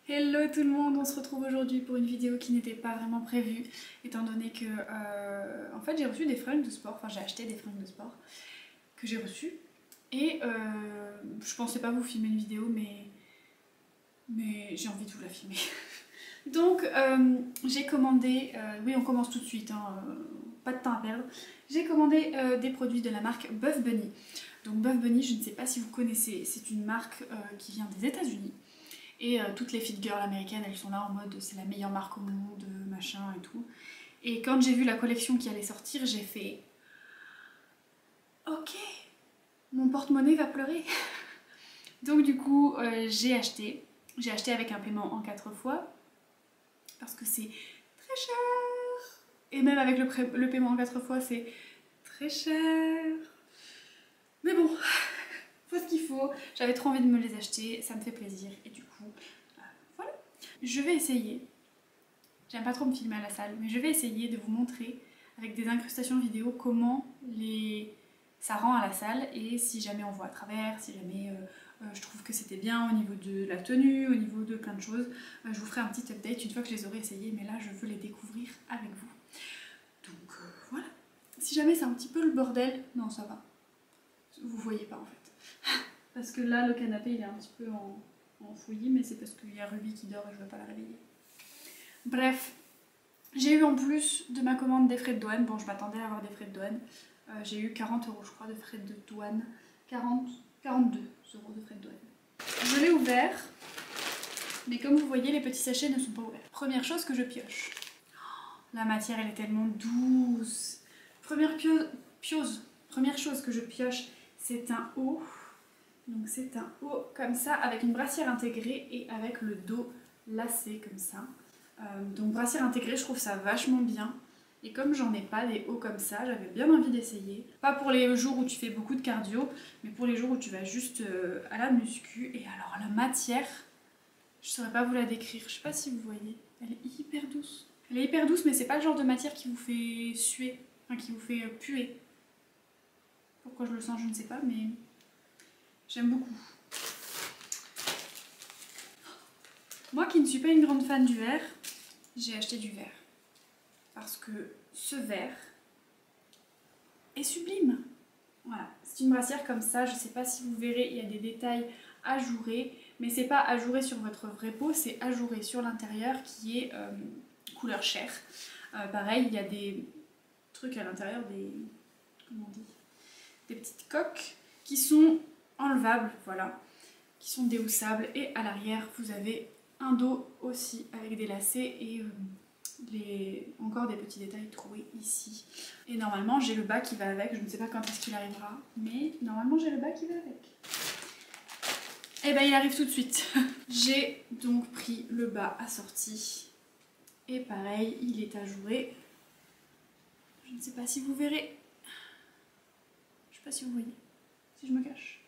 Hello tout le monde, on se retrouve aujourd'hui pour une vidéo qui n'était pas vraiment prévue étant donné que en fait j'ai reçu des fringues de sport, enfin j'ai acheté des fringues de sport que j'ai reçues et je pensais pas vous filmer une vidéo mais j'ai envie de vous la filmer. Donc j'ai commandé, oui on commence tout de suite, hein, pas de temps à perdre, j'ai commandé des produits de la marque Buff Bunny. Donc Buff Bunny, je ne sais pas si vous connaissez, c'est une marque qui vient des États-Unis. Et toutes les fit girls américaines, elles sont là en mode c'est la meilleure marque au monde, machin et tout. Et quand j'ai vu la collection qui allait sortir, j'ai fait ok, mon porte-monnaie va pleurer. Donc du coup, j'ai acheté. J'ai acheté avec un paiement en 4 fois parce que c'est très cher. Et même avec le paiement en 4 fois, c'est très cher. Mais bon, faut ce qu'il faut. J'avais trop envie de me les acheter, ça me fait plaisir. Et du coup, voilà. Je vais essayer. J'aime pas trop me filmer à la salle, mais je vais essayer de vous montrer avec des incrustations vidéo comment ça rend à la salle et si jamais on voit à travers, si jamais je trouve que c'était bien au niveau de la tenue, au niveau de plein de choses. Je vous ferai un petit update une fois que je les aurai essayés, mais là je veux les découvrir avec vous. Donc voilà. Si jamais c'est un petit peu le bordel, non ça va. Vous voyez pas en fait. Parce que là le canapé il est un petit peu en fouillis, mais c'est parce qu'il y a Ruby qui dort et je veux pas la réveiller. Bref, j'ai eu en plus de ma commande des frais de douane. Bon, je m'attendais à avoir des frais de douane. J'ai eu 40 € je crois de frais de douane. 42 € de frais de douane. Je l'ai ouvert, mais comme vous voyez, les petits sachets ne sont pas ouverts. Première chose que je pioche. La matière, elle est tellement douce. Première chose que je pioche, c'est un haut. Donc c'est un haut comme ça, avec une brassière intégrée et avec le dos lacé comme ça. Donc brassière intégrée, je trouve ça vachement bien. Et comme j'en ai pas des hauts comme ça, j'avais bien envie d'essayer. Pas pour les jours où tu fais beaucoup de cardio, mais pour les jours où tu vas juste à la muscu. Et alors la matière, je saurais pas vous la décrire, je sais pas si vous voyez. Elle est hyper douce. Elle est hyper douce, mais c'est pas le genre de matière qui vous fait suer, enfin qui vous fait puer. Pourquoi je le sens, je ne sais pas, mais j'aime beaucoup. Moi qui ne suis pas une grande fan du verre, j'ai acheté du verre. Parce que ce verre est sublime. Voilà, c'est une brassière comme ça, je sais pas si vous verrez, il y a des détails ajourés, mais c'est pas ajouré sur votre vraie peau, c'est ajouré sur l'intérieur qui est couleur chair. Pareil, il y a des trucs à l'intérieur, comment on dit, des petites coques qui sont enlevables, voilà, qui sont déhoussables, et à l'arrière vous avez un dos aussi avec des lacets et encore des petits détails trouvés ici. Et normalement j'ai le bas qui va avec, je ne sais pas quand est-ce qu'il arrivera, mais normalement j'ai le bas qui va avec. Et ben il arrive tout de suite. J'ai donc pris le bas assorti. Et pareil, il est ajouré. Je ne sais pas si vous verrez. Je ne sais pas si vous voyez. Si je me cache.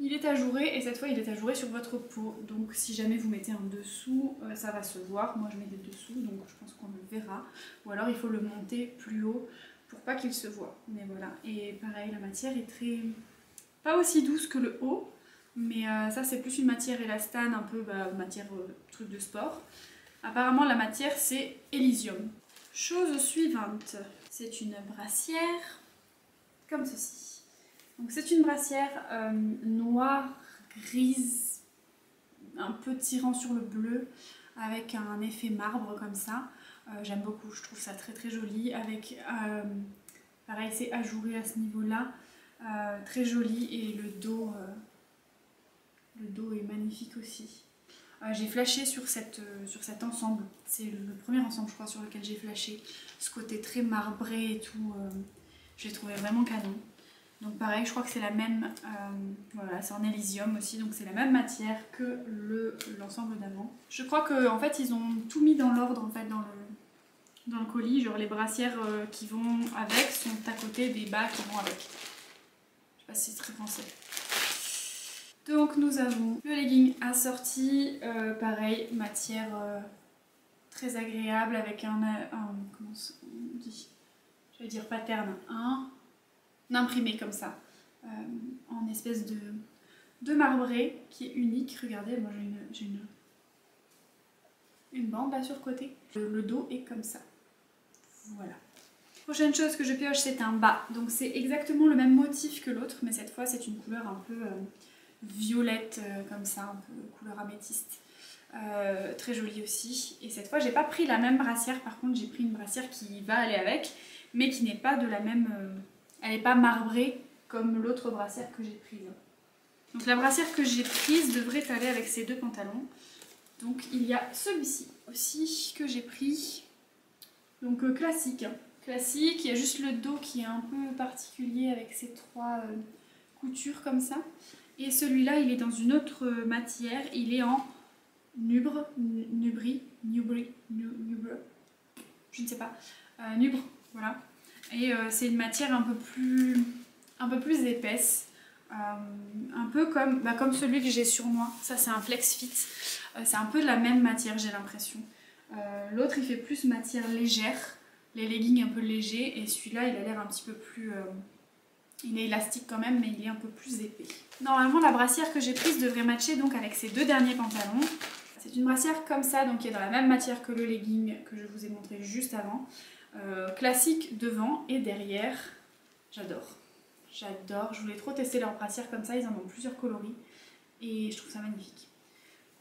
Il est ajouré et cette fois il est ajouré sur votre peau. Donc si jamais vous mettez un dessous, ça va se voir. Moi je mets des dessous donc je pense qu'on le verra. Ou alors il faut le monter plus haut pour pas qu'il se voit. Mais voilà. Et pareil, la matière est très... pas aussi douce que le haut. Mais ça c'est plus une matière élastane, un peu matière truc de sport. Apparemment la matière c'est Elysium. Chose suivante. C'est une brassière comme ceci. Donc c'est une brassière noire, grise, un peu tirant sur le bleu, avec un effet marbre comme ça. J'aime beaucoup, je trouve ça très très joli, avec, pareil c'est ajouré à ce niveau-là, très joli, et le dos est magnifique aussi. J'ai flashé sur cet ensemble, c'est le premier ensemble je crois sur lequel j'ai flashé, ce côté très marbré et tout, je l'ai trouvé vraiment canon. Donc pareil, je crois que c'est la même, voilà, c'est en Elysium aussi, donc c'est la même matière que l'ensemble d'avant. Je crois qu'en fait ils ont tout mis dans l'ordre en fait dans le colis, genre les brassières qui vont avec sont à côté des bas qui vont avec. Je sais pas si c'est très français. Donc nous avons le legging assorti, pareil, matière très agréable avec un comment on dit, je vais dire pattern, un imprimé comme ça, en espèce de marbré qui est unique. Regardez, moi j'ai une une bande là sur le côté. Le dos est comme ça. Voilà. Prochaine chose que je pioche, c'est un bas. Donc c'est exactement le même motif que l'autre, mais cette fois c'est une couleur un peu violette comme ça, un peu couleur améthyste. Très jolie aussi. Et cette fois j'ai pas pris la même brassière, par contre j'ai pris une brassière qui va aller avec, mais qui n'est pas de la même... elle n'est pas marbrée comme l'autre brassière que j'ai prise. Donc la brassière que j'ai prise devrait aller avec ces deux pantalons. Donc il y a celui-ci aussi que j'ai pris. Donc classique. Hein. Classique, il y a juste le dos qui est un peu particulier avec ces trois coutures comme ça. Et celui-là, il est dans une autre matière. Il est en nubre, je ne sais pas. Nubre, voilà. Et c'est une matière un peu plus épaisse. Un peu comme celui que j'ai sur moi. Ça, c'est un Flex Fit. C'est un peu de la même matière, j'ai l'impression. L'autre, il fait plus matière légère. Les leggings un peu légers. Et celui-là, il a l'air un petit peu plus... il est élastique quand même, mais il est un peu plus épais. Normalement, la brassière que j'ai prise devrait matcher donc avec ces deux derniers pantalons. C'est une brassière comme ça, donc qui est dans la même matière que le legging que je vous ai montré juste avant. Classique devant et derrière. J'adore. J'adore. Je voulais trop tester leurs brassières comme ça. Ils en ont plusieurs coloris. Et je trouve ça magnifique.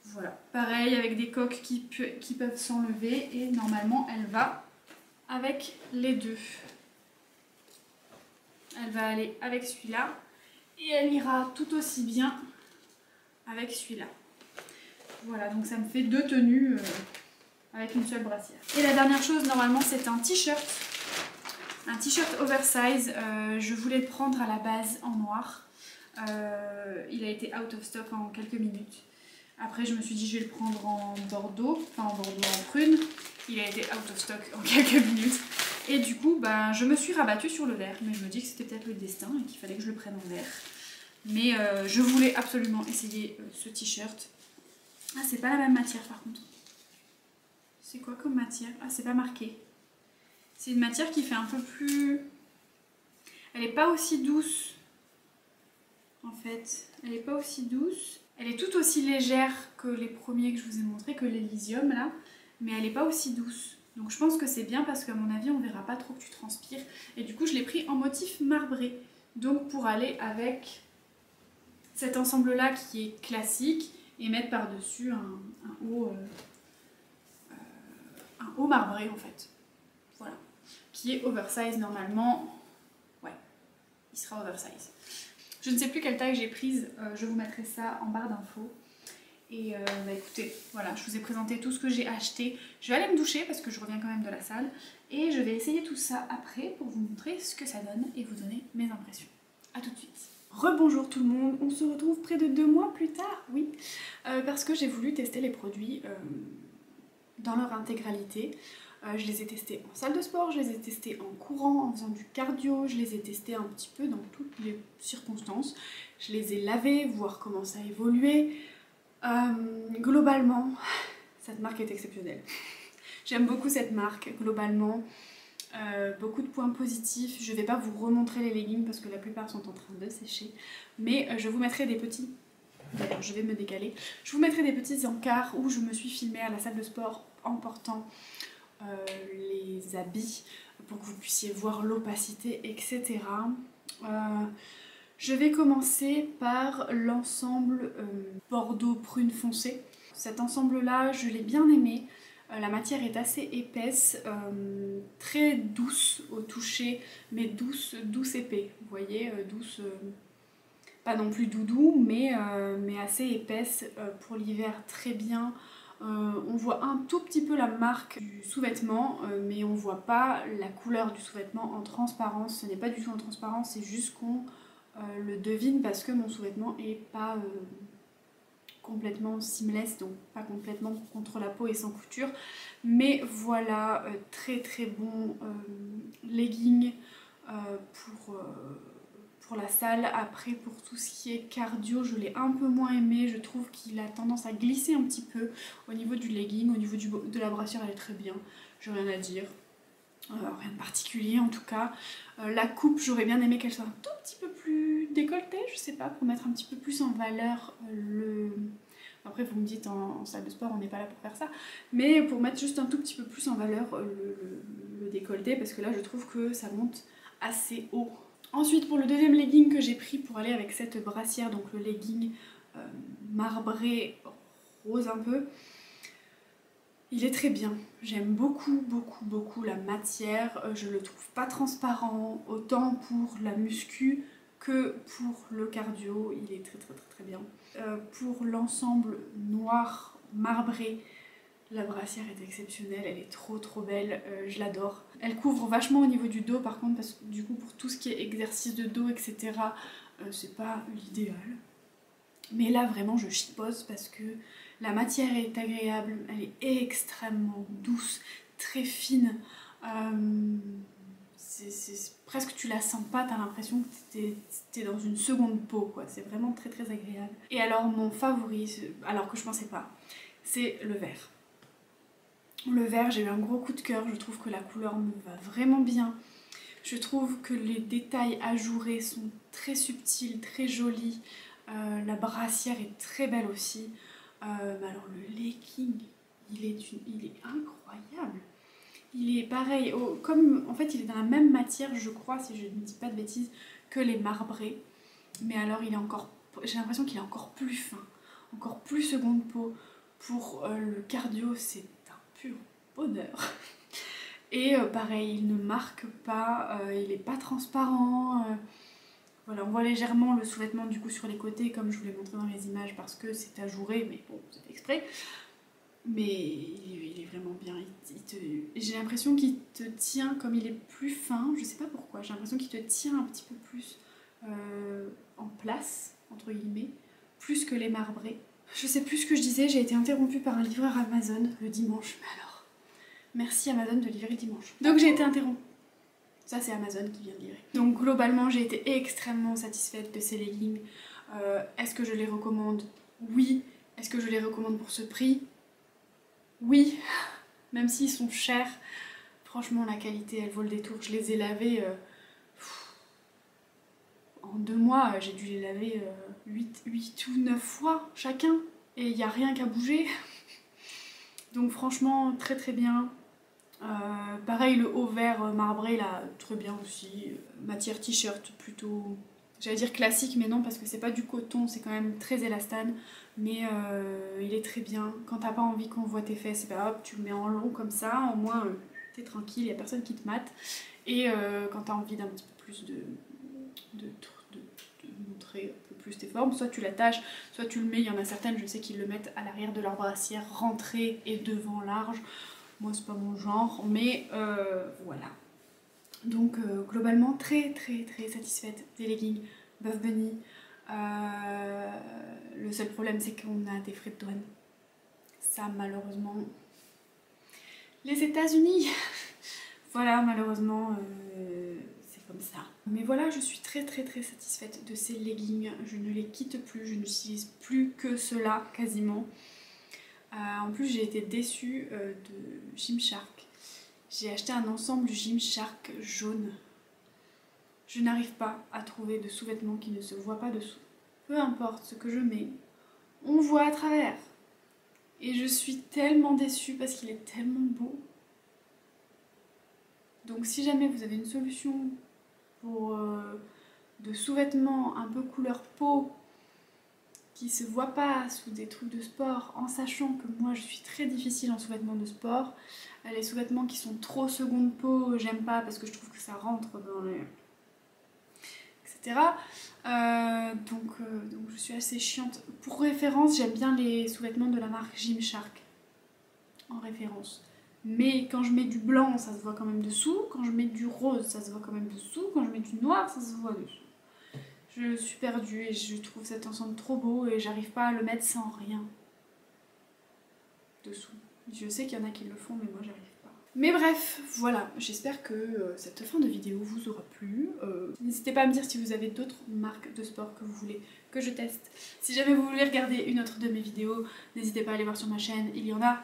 Voilà. Pareil, avec des coques qui peuvent s'enlever. Et normalement, elle va avec les deux. Elle va aller avec celui-là. Et elle ira tout aussi bien avec celui-là. Voilà, donc ça me fait deux tenues avec une seule brassière. Et la dernière chose, normalement, c'est un t-shirt. Un t-shirt oversize. Je voulais le prendre à la base en noir. Il a été out of stock en quelques minutes. Après, je me suis dit, je vais le prendre en bordeaux. Enfin, en bordeaux, en prune. Il a été out of stock en quelques minutes. Et du coup, je me suis rabattue sur le vert. Mais je me dis que c'était peut-être le destin et qu'il fallait que je le prenne en vert. Mais je voulais absolument essayer ce t-shirt. Ah, c'est pas la même matière par contre. C'est quoi comme matière? Ah, c'est pas marqué. C'est une matière qui fait un peu plus... Elle est pas aussi douce. En fait, elle est pas aussi douce. Elle est tout aussi légère que les premiers que je vous ai montrés, que l'Elysium là. Mais elle est pas aussi douce. Donc je pense que c'est bien parce qu'à mon avis, on verra pas trop que tu transpires. Et du coup, je l'ai pris en motif marbré. Donc pour aller avec cet ensemble là qui est classique et mettre par-dessus un haut marbré en fait. Voilà. Qui est oversize normalement. Ouais, il sera oversize. Je ne sais plus quelle taille j'ai prise, je vous mettrai ça en barre d'infos. Et écoutez, voilà, je vous ai présenté tout ce que j'ai acheté. Je vais aller me doucher parce que je reviens quand même de la salle. Et je vais essayer tout ça après pour vous montrer ce que ça donne et vous donner mes impressions. A tout de suite. Rebonjour tout le monde, on se retrouve près de 2 mois plus tard, oui. Parce que j'ai voulu tester les produits dans leur intégralité. Je les ai testés en salle de sport, je les ai testés en courant, en faisant du cardio, je les ai testés un petit peu dans toutes les circonstances. Je les ai lavés, voir comment ça évoluait. Globalement, cette marque est exceptionnelle. J'aime beaucoup cette marque, globalement. Beaucoup de points positifs. Je ne vais pas vous remontrer les leggings parce que la plupart sont en train de sécher. Mais je vous mettrai des petits... D'ailleurs, je vais me décaler. Je vous mettrai des petits encarts où je me suis filmée à la salle de sport en portant les habits pour que vous puissiez voir l'opacité, etc. Je vais commencer par l'ensemble bordeaux prune foncé. Cet ensemble-là, je l'ai bien aimé. La matière est assez épaisse, très douce au toucher, mais douce épais. Vous voyez, douce, pas non plus doudou, mais assez épaisse pour l'hiver, très bien. On voit un tout petit peu la marque du sous-vêtement, mais on voit pas la couleur du sous-vêtement en transparence. Ce n'est pas du tout en transparence, c'est juste qu'on le devine parce que mon sous-vêtement est pas complètement seamless, donc pas complètement contre la peau et sans couture. Mais voilà, très très bon legging pour la salle. Après, pour tout ce qui est cardio, je l'ai un peu moins aimé. Je trouve qu'il a tendance à glisser un petit peu au niveau du legging, au niveau de la brassière, elle est très bien. J'ai rien à dire. Rien de particulier en tout cas. La coupe, j'aurais bien aimé qu'elle soit un tout petit peu plus décolletée, je sais pas, pour mettre un petit peu plus en valeur Après vous me dites en salle de sport on n'est pas là pour faire ça, mais pour mettre juste un tout petit peu plus en valeur le décolleté, parce que là je trouve que ça monte assez haut. Ensuite pour le deuxième legging que j'ai pris pour aller avec cette brassière, donc le legging marbré rose un peu, il est très bien. J'aime beaucoup la matière. Je le trouve pas transparent, autant pour la muscu que pour le cardio. Il est très bien. Pour l'ensemble noir marbré, la brassière est exceptionnelle. Elle est trop belle. Je l'adore. Elle couvre vachement au niveau du dos par contre, parce que du coup pour tout ce qui est exercice de dos, etc., c'est pas l'idéal. Mais là vraiment je chipose parce que la matière est agréable, elle est extrêmement douce, très fine. Presque tu la sens pas, t'as l'impression que t'es dans une seconde peau quoi. C'est vraiment très agréable. Et alors mon favori, alors que je pensais pas, c'est le vert. Le vert, j'ai eu un gros coup de cœur, je trouve que la couleur me va vraiment bien. Je trouve que les détails ajourés sont très subtils, très jolis. La brassière est très belle aussi. Mais alors le legging, il est incroyable. Il est pareil, comme en fait il est dans la même matière je crois, si je ne dis pas de bêtises, que les marbrés. Mais alors il est encore, j'ai l'impression qu'il est encore plus fin, encore plus seconde peau. Pour le cardio c'est un pur bonheur. Et pareil, il ne marque pas, il n'est pas transparent. Voilà, on voit légèrement le sous-vêtement du coup sur les côtés comme je vous l'ai montré dans les images parce que c'est ajouré, mais bon, c'est exprès. Mais il est vraiment bien, j'ai l'impression qu'il te tient, comme il est plus fin, je sais pas pourquoi, j'ai l'impression qu'il te tient un petit peu plus en place, entre guillemets, plus que les marbrés. Je sais plus ce que je disais, j'ai été interrompue par un livreur Amazon le dimanche, mais alors, merci Amazon de livrer dimanche. Donc j'ai été interrompue. Ça c'est Amazon qui vient de livrer. Donc globalement j'ai été extrêmement satisfaite de ces leggings. Est-ce que je les recommande? Oui. Est-ce que je les recommande pour ce prix? Oui. Même s'ils sont chers, franchement la qualité elle vaut le détour. Je les ai lavés en 2 mois, j'ai dû les laver 8 ou 9 fois chacun. Et il n'y a rien qu'à bouger. Donc franchement très bien. Pareil le haut vert marbré là, très bien aussi. Matière t-shirt plutôt, j'allais dire classique mais non parce que c'est pas du coton, c'est quand même très élastane. Mais il est très bien. Quand t'as pas envie qu'on voit tes fesses, bah hop tu le mets en long comme ça, au moins t'es tranquille, y a personne qui te mate. Et quand t'as envie d'un petit peu plus de montrer un peu plus tes formes, soit tu l'attaches, soit tu le mets, il y en a certaines je sais qu'ils le mettent à l'arrière de leur brassière, rentrée et devant large. Moi c'est pas mon genre, mais voilà. Donc globalement très satisfaite des leggings Buff Bunny. Le seul problème c'est qu'on a des frais de douane. Ça malheureusement... Les États-Unis. Voilà, malheureusement c'est comme ça. Mais voilà, je suis très satisfaite de ces leggings. Je ne les quitte plus, je n'utilise plus que cela quasiment. En plus j'ai été déçue de Gymshark. J'ai acheté un ensemble Gymshark jaune. Je n'arrive pas à trouver de sous-vêtements qui ne se voient pas dessous. Peu importe ce que je mets, on voit à travers. Et je suis tellement déçue parce qu'il est tellement beau. Donc si jamais vous avez une solution pour de sous-vêtements un peu couleur peau, qui se voit pas sous des trucs de sport, en sachant que moi je suis très difficile en sous-vêtements de sport. Les sous-vêtements qui sont trop seconde peau, j'aime pas parce que je trouve que ça rentre dans les... etc. Donc je suis assez chiante. Pour référence, j'aime bien les sous-vêtements de la marque Gymshark. En référence. Mais quand je mets du blanc, ça se voit quand même dessous. Quand je mets du rose, ça se voit quand même dessous. Quand je mets du noir, ça se voit dessous. Je suis perdue et je trouve cet ensemble trop beau et j'arrive pas à le mettre sans rien dessous. Je sais qu'il y en a qui le font mais moi j'arrive pas. Mais bref, voilà, j'espère que cette fin de vidéo vous aura plu. N'hésitez pas à me dire si vous avez d'autres marques de sport que vous voulez que je teste. Si jamais vous voulez regarder une autre de mes vidéos, n'hésitez pas à aller voir sur ma chaîne, il y en a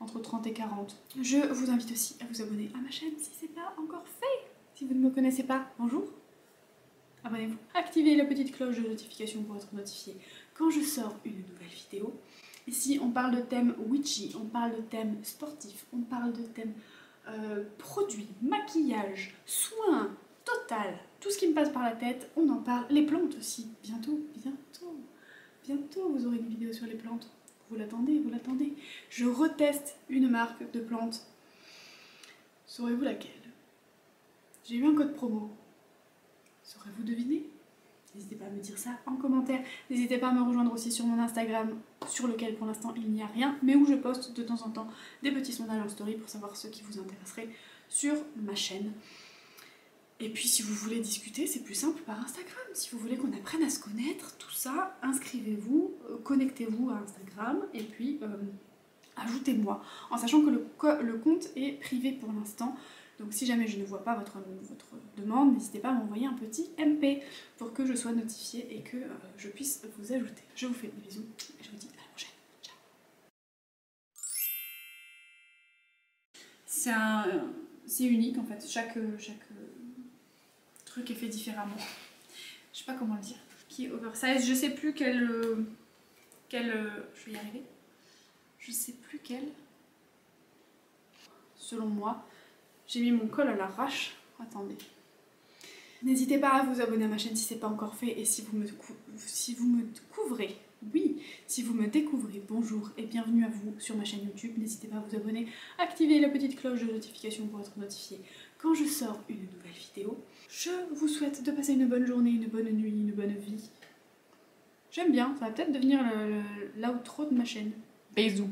entre 30 et 40. Je vous invite aussi à vous abonner à ma chaîne si c'est pas encore fait. Si vous ne me connaissez pas, bonjour. Abonnez-vous, activez la petite cloche de notification pour être notifié quand je sors une nouvelle vidéo. Ici, on parle de thème witchy, on parle de thème sportif, on parle de thème produits, maquillage, soins, total. Tout ce qui me passe par la tête, on en parle. Les plantes aussi, bientôt, bientôt. Bientôt, vous aurez une vidéo sur les plantes. Vous l'attendez, vous l'attendez. Je reteste une marque de plantes. Saurez-vous laquelle? J'ai eu un code promo. Saurez-vous deviner? N'hésitez pas à me dire ça en commentaire. N'hésitez pas à me rejoindre aussi sur mon Instagram, sur lequel pour l'instant il n'y a rien, mais où je poste de temps en temps des petits sondages en story pour savoir ce qui vous intéresserait sur ma chaîne. Et puis si vous voulez discuter, c'est plus simple par Instagram. Si vous voulez qu'on apprenne à se connaître, tout ça, inscrivez-vous, connectez-vous à Instagram et puis ajoutez-moi. En sachant que le compte est privé pour l'instant. Donc si jamais je ne vois pas votre demande, n'hésitez pas à m'envoyer un petit MP pour que je sois notifiée et que je puisse vous ajouter. Je vous fais des bisous et je vous dis à la prochaine. Ciao. C'est unique en fait, chaque truc est fait différemment. Je sais pas comment le dire. Qui est oversize, je sais plus quel... je vais y arriver. Je sais plus quel. Selon moi. J'ai mis mon col à l'arrache. Attendez. N'hésitez pas à vous abonner à ma chaîne si ce n'est pas encore fait. Et si vous me découvrez, oui, si vous me découvrez, bonjour et bienvenue à vous sur ma chaîne YouTube. N'hésitez pas à vous abonner, activer la petite cloche de notification pour être notifié quand je sors une nouvelle vidéo. Je vous souhaite de passer une bonne journée, une bonne nuit, une bonne vie. J'aime bien, ça va peut-être devenir l'outro de ma chaîne. Bisous.